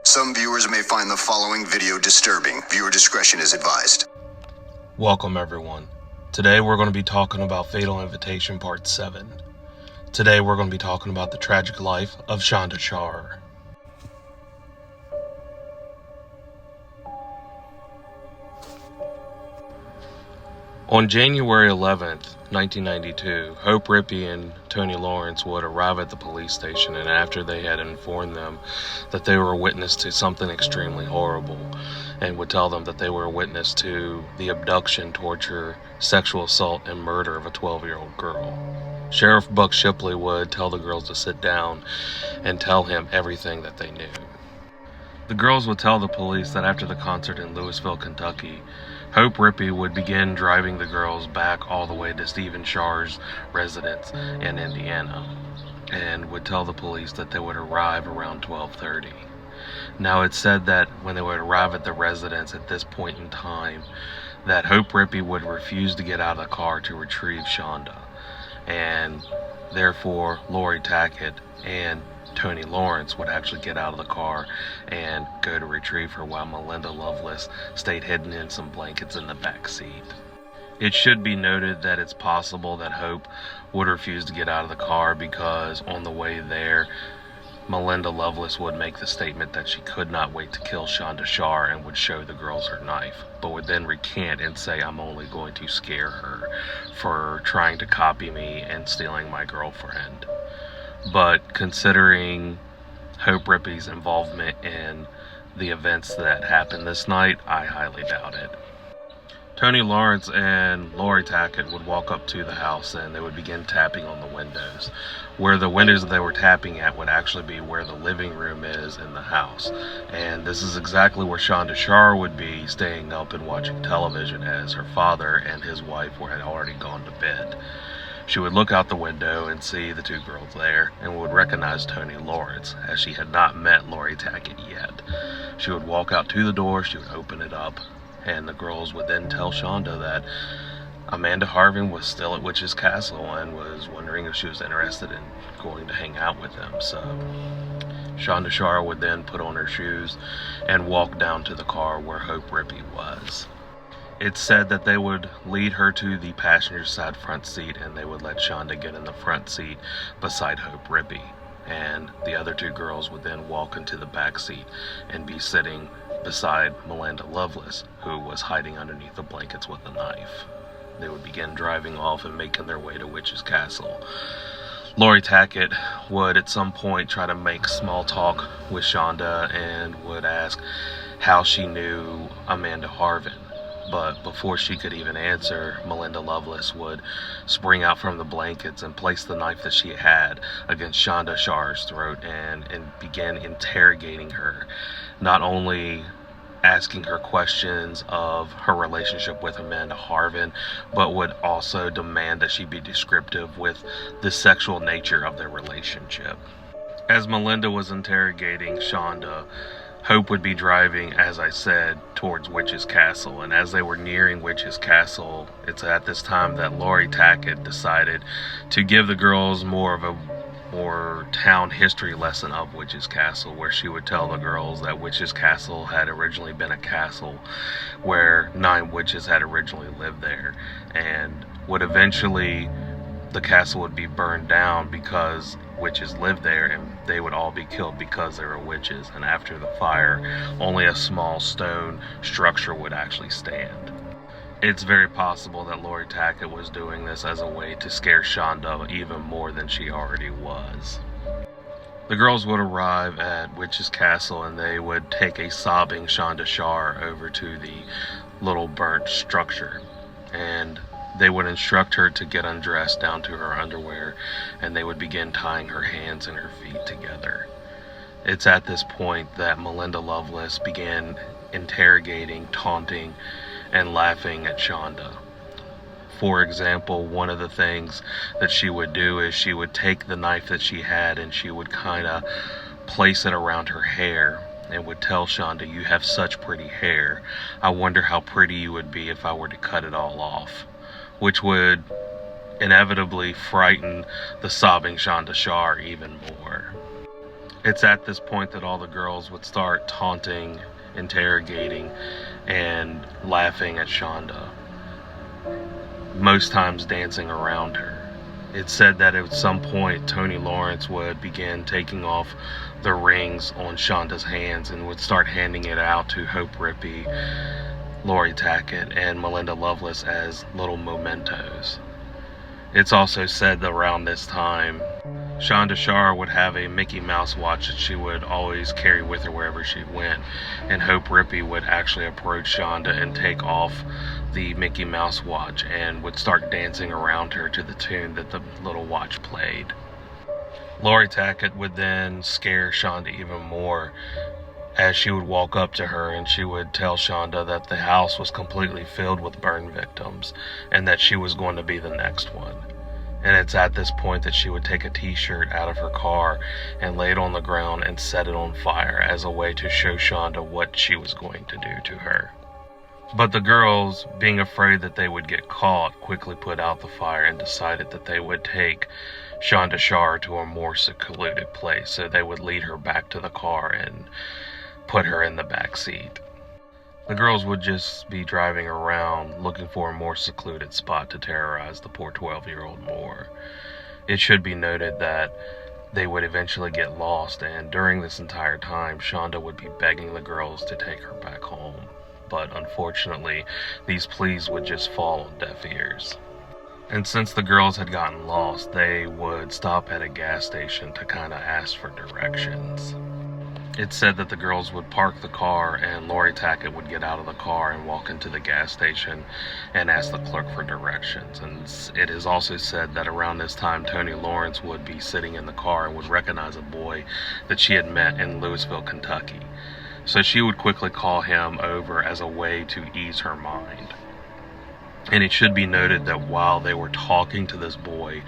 Some viewers may find the following video disturbing. Viewer discretion is advised. Welcome everyone. Today we're going to be talking about Fatal Invitation Part 7. Today we're going to be talking about the tragic life of Shonda Sharer. On January 11th, 1992, Hope Rippey and Tony Lawrence would arrive at the police station, and after they had informed them that they were a witness to something extremely horrible, and would tell them that they were a witness to the abduction, torture, sexual assault, and murder of a 12-year-old girl. Sheriff Buck Shipley would tell the girls to sit down and tell him everything that they knew. The girls would tell the police that after the concert in Louisville, Kentucky, Hope Rippey would begin driving the girls back all the way to Stephen Shar's residence in Indiana, and would tell the police that they would arrive around 12:30. Now it's said that when they would arrive at the residence at this point in time, that Hope Rippey would refuse to get out of the car to retrieve Shonda, and therefore Lori Tackett and Tony Lawrence would actually get out of the car and go to retrieve her, while Melinda Loveless stayed hidden in some blankets in the back seat. It should be noted that it's possible that Hope would refuse to get out of the car because on the way there, Melinda Loveless would make the statement that she could not wait to kill Shonda Sharer and would show the girls her knife, but would then recant and say, "I'm only going to scare her for trying to copy me and stealing my girlfriend." But considering Hope Rippey's involvement in the events that happened this night, I highly doubt it. Tony Lawrence and Lori Tackett would walk up to the house and they would begin tapping on the windows. Where the windows that they were tapping at would actually be where the living room is in the house. And this is exactly where Shonda Sharer would be staying up and watching television, as her father and his wife had already gone to bed. She would look out the window and see the two girls there and would recognize Tony Lawrence, as she had not met Lori Tackett yet. She would walk out to the door, she would open it up, and the girls would then tell Shonda that Amanda Harvin was still at Witch's Castle and was wondering if she was interested in going to hang out with them. So Shonda Sharer would then put on her shoes and walk down to the car where Hope Rippey was. It's said that they would lead her to the passenger side front seat and they would let Shonda get in the front seat beside Hope Rippey. And the other two girls would then walk into the back seat and be sitting beside Melinda Loveless, who was hiding underneath the blankets with a knife. They would begin driving off and making their way to Witch's Castle. Lori Tackett would at some point try to make small talk with Shonda and would ask how she knew Amanda Harvin. But before she could even answer, Melinda Loveless would spring out from the blankets and place the knife that she had against Shonda Sharer's throat and begin interrogating her, not only asking her questions of her relationship with Amanda Harvin, but would also demand that she be descriptive with the sexual nature of their relationship. As Melinda was interrogating Shonda, Hope would be driving, as I said, towards Witch's Castle, and as they were nearing Witch's Castle, it's at this time that Lori Tackett decided to give the girls more town history lesson of Witch's Castle, where she would tell the girls that Witch's Castle had originally been a castle where 9 witches had originally lived there, and would eventually the castle would be burned down because witches lived there and they would all be killed because they were witches, and after the fire only a small stone structure would actually stand. It's very possible that Lori Tackett was doing this as a way to scare Shonda even more than she already was. The girls would arrive at Witch's Castle and they would take a sobbing Shonda Sharer over to the little burnt structure, and they would instruct her to get undressed down to her underwear, and they would begin tying her hands and her feet together. It's at this point that Melinda Loveless began interrogating, taunting, and laughing at Shonda. For example, one of the things that she would do is she would take the knife that she had and she would kind of place it around her hair and would tell Shonda, "You have such pretty hair. I wonder how pretty you would be if I were to cut it all off," which would inevitably frighten the sobbing Shonda Sharer even more. It's at this point that all the girls would start taunting, interrogating, and laughing at Shonda, most times dancing around her. It said that at some point Tony Lawrence would begin taking off the rings on Shonda's hands and would start handing it out to Hope Rippey, Lori Tackett, and Melinda Loveless as little mementos. It's also said that around this time, Shonda Shaw would have a Mickey Mouse watch that she would always carry with her wherever she went, and Hope Rippey would actually approach Shonda and take off the Mickey Mouse watch and would start dancing around her to the tune that the little watch played. Lori Tackett would then scare Shonda even more as she would walk up to her and she would tell Shonda that the house was completely filled with burn victims and that she was going to be the next one. And it's at this point that she would take a t-shirt out of her car and lay it on the ground and set it on fire as a way to show Shonda what she was going to do to her. But the girls, being afraid that they would get caught, quickly put out the fire and decided that they would take Shonda Shaw to a more secluded place. So they would lead her back to the car and put her in the back seat. The girls would just be driving around looking for a more secluded spot to terrorize the poor 12-year-old more. It should be noted that they would eventually get lost, and during this entire time, Shonda would be begging the girls to take her back home. But unfortunately, these pleas would just fall on deaf ears. And since the girls had gotten lost, they would stop at a gas station to kind of ask for directions. It said that the girls would park the car and Lori Tackett would get out of the car and walk into the gas station and ask the clerk for directions. And it is also said that around this time, Tony Lawrence would be sitting in the car and would recognize a boy that she had met in Louisville, Kentucky. So she would quickly call him over as a way to ease her mind. And it should be noted that while they were talking to this boy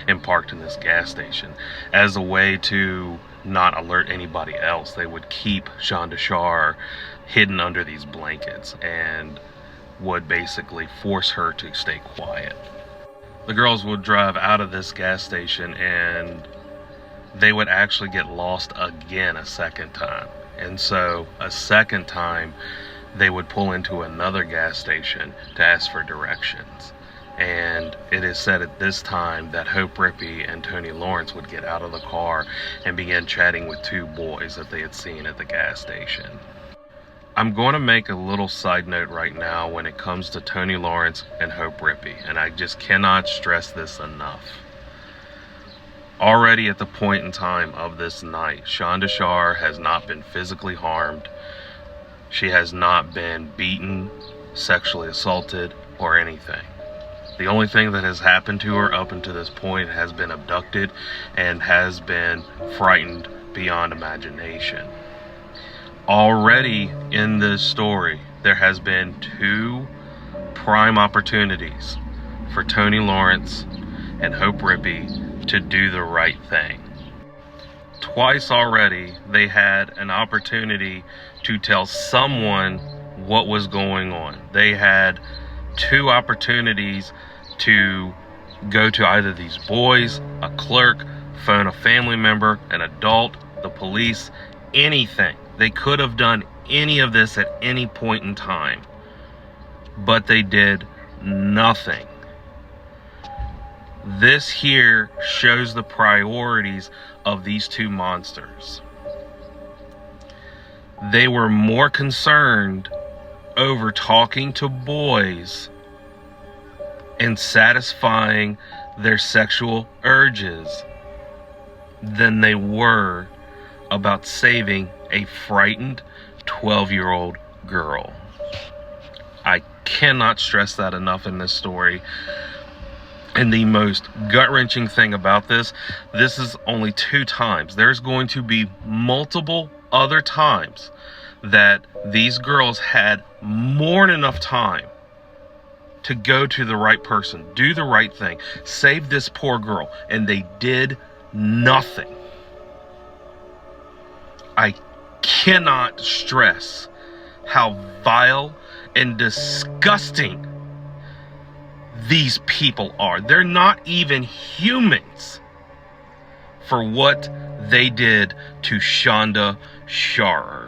and parked in this gas station, as a way to not alert anybody else, they would keep Shonda Shaw hidden under these blankets and would basically force her to stay quiet. The girls would drive out of this gas station and they would actually get lost again a second time. And so a second time, they would pull into another gas station to ask for directions. And it is said at this time that Hope Rippey and Tony Lawrence would get out of the car and begin chatting with two boys that they had seen at the gas station. I'm going to make a little side note right now when it comes to Tony Lawrence and Hope Rippey, and I just cannot stress this enough. Already at the point in time of this night, Shonda Shaw has not been physically harmed. She has not been beaten, sexually assaulted, or anything. The only thing that has happened to her up until this point has been abducted and has been frightened beyond imagination. Already in this story, there has been two prime opportunities for Tony Lawrence and Hope Rippey to do the right thing. Twice already, they had an opportunity to tell someone what was going on. They had two opportunities to go to either these boys, a clerk, phone a family member, an adult, the police, anything. They could have done any of this at any point in time, but they did nothing. This here shows the priorities of these two monsters. They were more concerned over talking to boys and satisfying their sexual urges than they were about saving a frightened 12-year-old girl. I cannot stress that enough in this story. And the most gut-wrenching thing about this is only two times. There's going to be multiple other times that these girls had more than enough time to go to the right person, do the right thing, save this poor girl, and they did nothing. I cannot stress how vile and disgusting these people are. They're not even humans for what they did to Shonda Sharer.